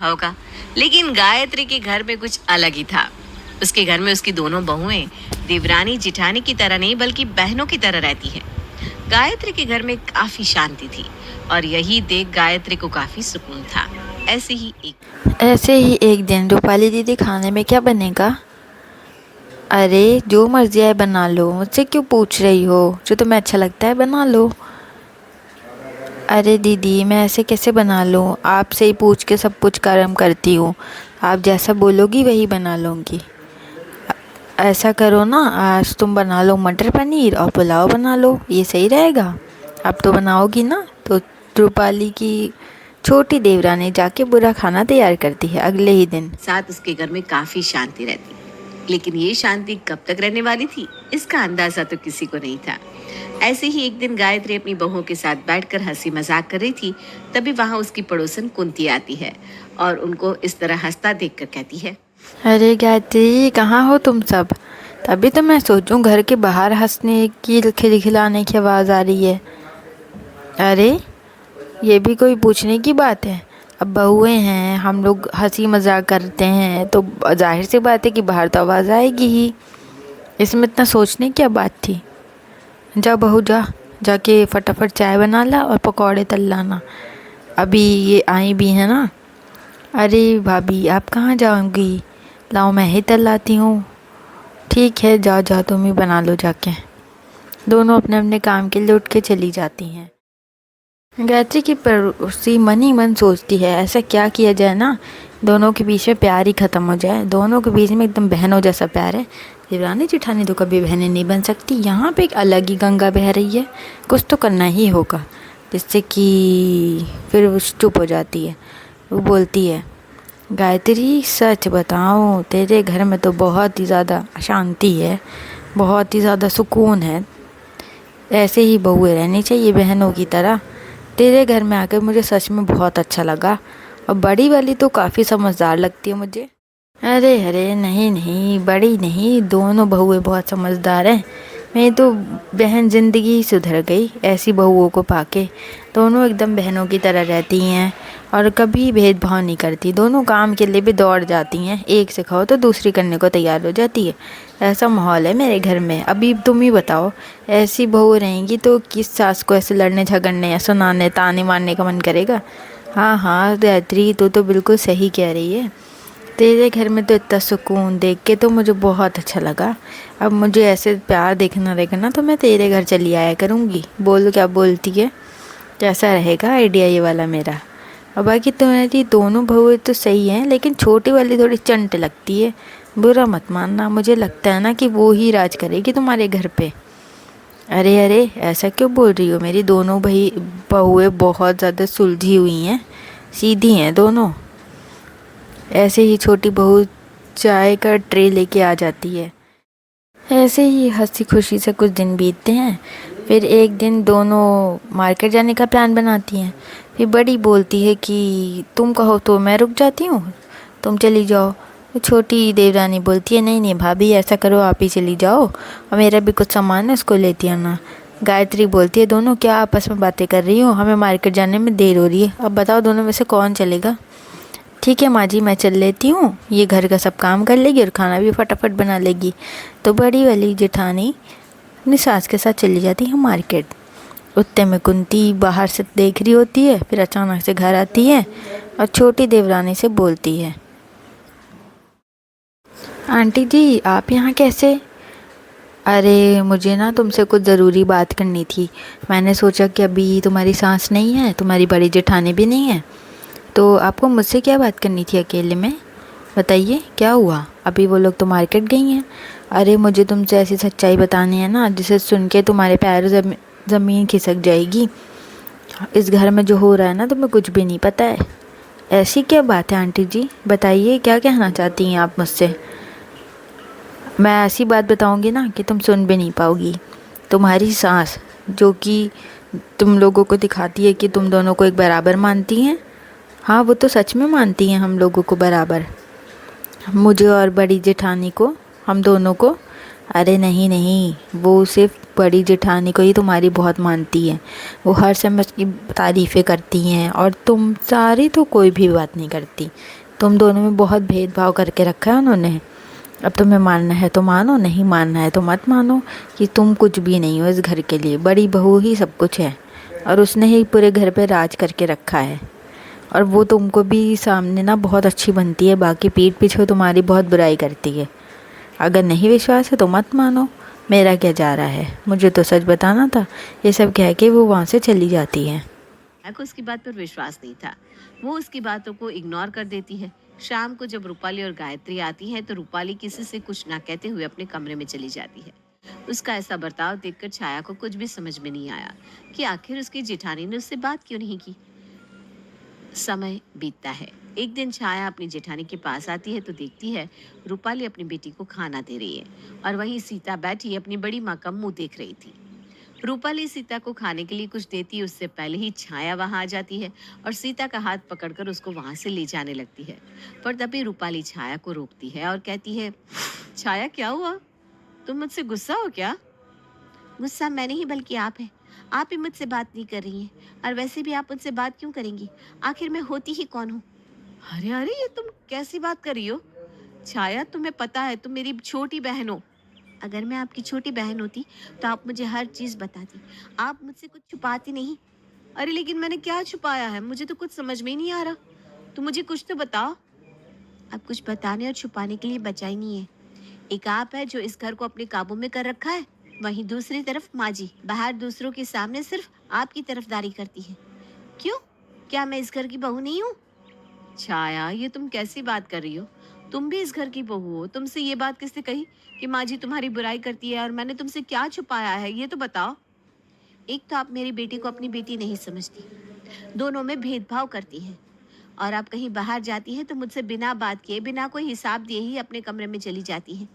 होगा। लेकिन गायत्री के घर में कुछ अलग ही था। उसके घर में उसकी दोनों बहुएं देवरानी जिठानी की तरह नहीं बल्कि बहनों की तरह रहती हैं। गायत्री के घर में काफी शांति थी और यही देख गायत्री को काफी सुकून था। ऐसे ही एक दिन रूपाली दीदी, खाने में क्या बनेगा? अरे जो मर्जी है बना लो, मुझसे क्यों पूछ रही हो? जो तुम्हें अच्छा लगता है बना लो। अरे दीदी, मैं ऐसे कैसे बना लूँ? आपसे ही पूछ के सब कुछ कर्म करती हूँ। आप जैसा बोलोगी वही बना लूँगी। ऐसा करो ना, आज तुम बना लो मटर पनीर और पुलाव बना लो, ये सही रहेगा। अब तो बनाओगी ना? तो रूपाली की छोटी देवरानी जाके बुरा खाना तैयार करती है। अगले ही दिन साथ उसके घर में काफी शांति रहती, लेकिन ये शांति कब तक रहने वाली थी इसका अंदाजा तो किसी को नहीं था। ऐसे ही एक दिन गायत्री अपनी बहुओं के साथ बैठकर हंसी मजाक कर रही थी। तभी वहां उसकी पड़ोसन कुंती आती है और उनको इस तरह हंसता देखकर कहती है, अरे गायत्री, कहाँ हो तुम सब? तभी तो मैं सोचूं घर के बाहर हंसने की, खिलखिलाने की आवाज़ आ रही है। अरे ये भी कोई पूछने की बात है? अब बहुएं हैं, हम लोग हंसी मजाक करते हैं तो जाहिर सी बात है कि बाहर तो आवाज़ आएगी ही। इसमें इतना सोचने की क्या बात थी? जा बहू जा, जाके फटाफट चाय बना ला और पकौड़े तल लाना। अभी ये आई भी है ना। अरे भाभी, आप कहाँ जाओगी? लाओ मैं ही तल लाती हूँ। ठीक है, जाओ जाओ, तुम ही बना लो जाके। दोनों अपने अपने काम के लिए उठ के चली जाती हैं। गायत्री की पड़ोसी मन ही मन सोचती है, ऐसा क्या किया जाए ना दोनों के बीच में प्यार ही ख़त्म हो जाए। दोनों के बीच में एकदम बहनों जैसा प्यार है। देवरानी जेठानी तो कभी बहनें नहीं बन सकती। यहाँ पे एक अलग ही गंगा बह रही है। कुछ तो करना ही होगा जिससे कि फिर वो चुप हो जाती है। वो बोलती है, गायत्री सच बताऊँ, तेरे घर में तो बहुत ही ज़्यादा शांति है, बहुत ही ज़्यादा सुकून है। ऐसे ही बहुएं रहनी चाहिए बहनों की तरह। तेरे घर में आकर मुझे सच में बहुत अच्छा लगा। और बड़ी वाली तो काफ़ी समझदार लगती है मुझे। अरे अरे नहीं नहीं, बड़ी नहीं, दोनों बहुएं बहुत समझदार हैं। मेरी तो बहन ज़िंदगी ही सुधर गई ऐसी बहुओं को पाके। दोनों एकदम बहनों की तरह रहती हैं और कभी भेदभाव नहीं करती। दोनों काम के लिए भी दौड़ जाती हैं, एक सिखाओ तो दूसरी करने को तैयार हो जाती है। ऐसा माहौल है मेरे घर में। अभी तुम ही बताओ, ऐसी बहू रहेंगी तो किस सास को ऐसे लड़ने झगड़ने या सुनाने ताने मारने का मन करेगा? हाँ हाँ गायत्री, तू तो बिल्कुल सही कह रही है। तेरे घर में तो इतना सुकून देख के तो मुझे बहुत अच्छा लगा। अब मुझे ऐसे प्यार देखना रहेगा ना तो मैं तेरे घर चली आया करूँगी। बोल, क्या बोलती है? कैसा रहेगा आइडिया ये वाला मेरा? और बाकी तुम्हारी दोनों बहुएं तो सही हैं, लेकिन छोटी वाली थोड़ी चंट लगती है। बुरा मत मानना, मुझे लगता है ना कि वो ही राज करेगी तुम्हारे घर पे। अरे अरे, ऐसा क्यों बोल रही हो? मेरी दोनों बहुएं बहुत ज़्यादा सुलझी हुई हैं, सीधी हैं दोनों। ऐसे ही छोटी बहू चाय का ट्रे लेके आ जाती है। ऐसे ही हंसी खुशी से कुछ दिन बीतते हैं। फिर एक दिन दोनों मार्केट जाने का प्लान बनाती हैं। फिर बड़ी बोलती है कि तुम कहो तो मैं रुक जाती हूँ, तुम चली जाओ। तो छोटी देवरानी बोलती है, नहीं नहीं भाभी, ऐसा करो आप ही चली जाओ और मेरा भी कुछ सामान है उसको लेती आना। गायत्री बोलती है, दोनों क्या आपस में बातें कर रही हो? हमें मार्केट जाने में देर हो रही है, अब बताओ दोनों में से कौन चलेगा? ठीक है माँ जी, मैं चल लेती हूँ, ये घर का सब काम कर लेगी और खाना भी फटाफट बना लेगी। तो बड़ी वाली जेठानी अपनी सास के साथ चली जाती है मार्केट। उतने में कुंती बाहर से देख रही होती है, फिर अचानक से घर आती है और छोटी देवरानी से बोलती है, आंटी जी आप यहाँ कैसे? अरे मुझे ना तुमसे कुछ ज़रूरी बात करनी थी। मैंने सोचा कि अभी तुम्हारी सास नहीं है, तुम्हारी बड़ी जेठानी भी नहीं है, तो आपको मुझसे क्या बात करनी थी अकेले में? बताइए क्या हुआ? अभी वो लोग तो मार्केट गई हैं। अरे मुझे तुमसे ऐसी सच्चाई बतानी है ना जिसे सुन के तुम्हारे पैरों ज़मीन खिसक जाएगी। इस घर में जो हो रहा है ना तुम्हें कुछ भी नहीं पता है। ऐसी क्या बात है आंटी जी, बताइए क्या कहना चाहती हैं आप मुझसे? मैं ऐसी बात बताऊंगी ना कि तुम सुन भी नहीं पाओगी। तुम्हारी सास जो कि तुम लोगों को दिखाती है कि तुम दोनों को एक बराबर मानती हैं, हाँ वो तो सच में मानती हैं हम लोगों को बराबर, मुझे और बड़ी जेठानी को, हम दोनों को। अरे नहीं नहीं, वो सिर्फ बड़ी जेठानी को ही तुम्हारी बहुत मानती है, वो हर समय उसकी तारीफ़ें करती हैं और तुम सारी तो कोई भी बात नहीं करती। तुम दोनों में बहुत भेदभाव करके रखा है उन्होंने। अब तुम्हें मानना है तो मानो, नहीं मानना है तो मत मानो कि तुम कुछ भी नहीं हो इस घर के लिए। बड़ी बहू ही सब कुछ है और उसने ही पूरे घर पे राज करके रखा है। और वो तुमको भी सामने ना बहुत अच्छी बनती है, बाकी पीठ पीछे तुम्हारी बहुत बुराई करती है। अगर नहीं विश्वास है तो मत मानो, मेरा क्या जा रहा है, मुझे तो सच बताना था। ये सब कह के वो वहाँ से चली जाती है। को उसकी बात पर विश्वास नहीं था। वो उसकी बातों को इग्नोर कर देती है। शाम को जब रूपाली और गायत्री आती है तो रूपाली किसी से कुछ ना कहते हुए अपने कमरे में चली जाती है। उसका ऐसा बर्ताव देखकर छाया को कुछ भी समझ में नहीं आया कि आखिर उसकी जेठानी ने उससे बात क्यों नहीं की। समय बीतता है। एक दिन छाया अपनी जेठानी के पास आती है तो देखती है रूपाली अपनी बेटी को खाना दे रही है और वहीं सीता बैठी अपनी बड़ी माँ का मुंह देख रही थी। रूपाली सीता को खाने के लिए कुछ देती उससे पहले ही छाया वहां आ जाती है और सीता का हाथ पकड़कर उसको वहां से ले जाने लगती है। पर तभी रूपाली छाया को रोकती है और कहती है, छाया क्या हुआ, तुम मुझसे गुस्सा हो क्या? गुस्सा मैं नहीं बल्कि आप है। आप ही मुझसे बात नहीं कर रही हैं और वैसे भी आप मुझसे बात क्यों करेंगी? आखिर मैं होती ही कौन हूँ? अरे अरे, ये तुम कैसी बात कर रही हो? छाया, तुम्हें पता है तुम मेरी छोटी बहन हो। अगर मैं आपकी छोटी बहन होती तो आप मुझे हर चीज बताती, आप मुझसे कुछ छुपाती नहीं। अरे लेकिन मैंने क्या छुपाया है, मुझे तो कुछ समझ में ही नहीं आ रहा। तुम मुझे कुछ तो बताओ। अब कुछ बताने और छुपाने के लिए बचा ही नहीं है। एक आप है जो इस घर को अपने काबू में कर रखा है, वहीं दूसरी तरफ माँ जी बाहर दूसरों के सामने सिर्फ आपकी तरफदारी करती है। क्यों? क्या मैं इस घर की बहू नहीं हूँ? छाया, ये तुम कैसी बात कर रही हो? तुम भी इस घर की बहू हो। तुमसे ये बात किसने कही कि माँ जी तुम्हारी बुराई करती है? और मैंने तुमसे क्या छुपाया है, ये तो बताओ। एक तो आप मेरी बेटी को अपनी बेटी नहीं समझती, दोनों में भेदभाव करती हैं, और आप कहीं बाहर जाती हैं तो मुझसे बिना बात किए, बिना कोई हिसाब दिए ही अपने कमरे में चली जाती हैं।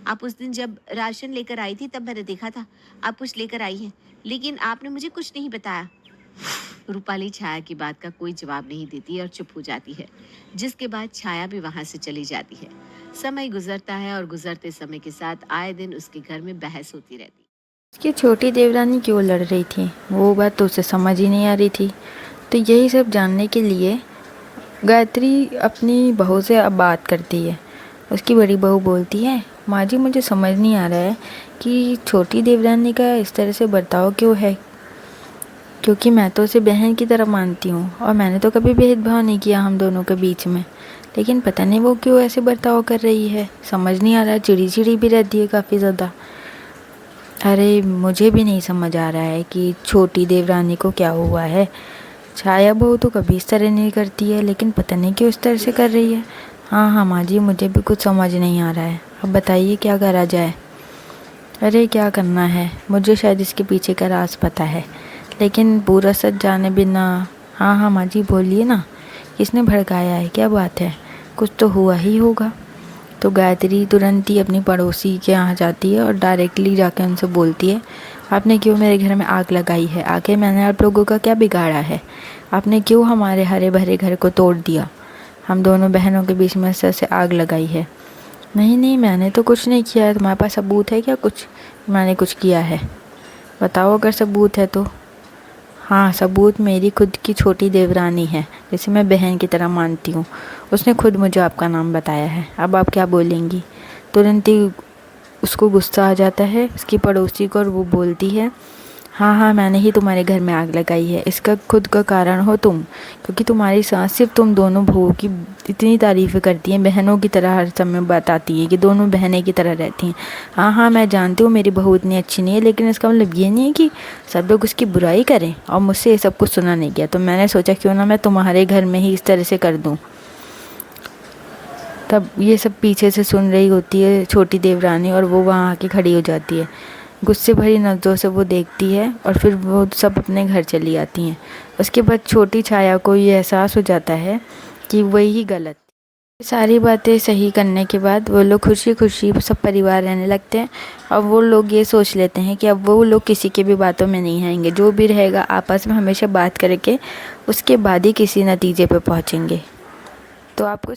आप उस दिन जब राशन लेकर आई थी तब मैंने देखा था आप कुछ लेकर आई हैं, लेकिन आपने मुझे कुछ नहीं बताया। रूपाली छाया की बात का कोई जवाब नहीं देती और चुप हो जाती है, जिसके बाद छाया भी वहां से चली जाती है। समय गुजरता है और गुजरते समय के साथ आए दिन उसके घर में बहस होती रहती। कि छोटी देवरानी क्यों लड़ रही थी, वो बात तो उसे समझ ही नहीं आ रही थी। तो यही सब जानने के लिए गायत्री अपनी बहू से अब बात करती है। उसकी बड़ी बहू बोलती है, माँ जी मुझे समझ नहीं आ रहा है कि छोटी देवरानी का इस तरह से बर्ताव क्यों है, क्योंकि मैं तो उसे बहन की तरह मानती हूँ और मैंने तो कभी भेदभाव नहीं किया हम दोनों के बीच में, लेकिन पता नहीं वो क्यों ऐसे बर्ताव कर रही है, समझ नहीं आ रहा है। चिड़ी चिड़ी भी रहती है काफ़ी ज़्यादा। अरे मुझे भी नहीं समझ आ रहा है कि छोटी देवरानी को क्या हुआ है। छाया बहू तो कभी इस तरह नहीं करती है, लेकिन पता नहीं क्यों इस तरह से कर रही है। हाँ हाँ माँ जी, मुझे भी कुछ समझ नहीं आ रहा है, अब बताइए क्या करा जाए। अरे क्या करना है, मुझे शायद इसके पीछे का राज पता है, लेकिन पूरा सच जाने बिना। हाँ हाँ माँ जी बोलिए ना, किसने भड़काया है, क्या बात है, कुछ तो हुआ ही होगा। तो गायत्री तुरंत ही अपनी पड़ोसी के यहाँ जाती है और डायरेक्टली जाकर उनसे बोलती है, आपने क्यों मेरे घर में आग लगाई है? आखिर मैंने आप लोगों का क्या बिगाड़ा है? आपने क्यों हमारे हरे भरे घर को तोड़ दिया? हम दोनों बहनों के बीच में इस तरह से आग लगाई है? नहीं नहीं, मैंने तो कुछ नहीं किया है। तुम्हारे पास सबूत है क्या कुछ मैंने कुछ किया है? बताओ अगर सबूत है तो। हाँ, सबूत मेरी खुद की छोटी देवरानी है, जिसे मैं बहन की तरह मानती हूँ। उसने खुद मुझे आपका नाम बताया है। अब आप क्या बोलेंगी? तुरंत ही उसको गुस्सा आ जाता है उसकी पड़ोसी को और वो बोलती है, हाँ हाँ मैंने ही तुम्हारे घर में आग लगाई है, इसका खुद का कारण हो तुम, क्योंकि तुम्हारी सास सिर्फ तुम दोनों बहू की इतनी तारीफ़ें करती हैं, बहनों की तरह हर समय बताती है कि दोनों बहनें की तरह रहती हैं। हाँ हाँ मैं जानती हूँ मेरी बहू इतनी अच्छी नहीं है, लेकिन इसका मतलब ये नहीं है कि सब लोग उसकी बुराई करें। और मुझसे ये सब कुछ सुना नहीं गया, तो मैंने सोचा क्यों ना मैं तुम्हारे घर में ही इस तरह से कर दूँ। तब ये सब पीछे से सुन रही होती है छोटी देवरानी, और वो वहाँ आके खड़ी हो जाती है। गुस्से भरी नज़रों से वो देखती है और फिर वो सब अपने घर चली आती हैं। उसके बाद छोटी छाया को ये एहसास हो जाता है कि वही गलत। सारी बातें सही करने के बाद वो लोग खुशी खुशी सब परिवार रहने लगते हैं, और वो लोग ये सोच लेते हैं कि अब वो लोग किसी की भी बातों में नहीं आएंगे, जो भी रहेगा आपस में हमेशा बात करके उसके बाद ही किसी नतीजे पे पहुँचेंगे। तो आपको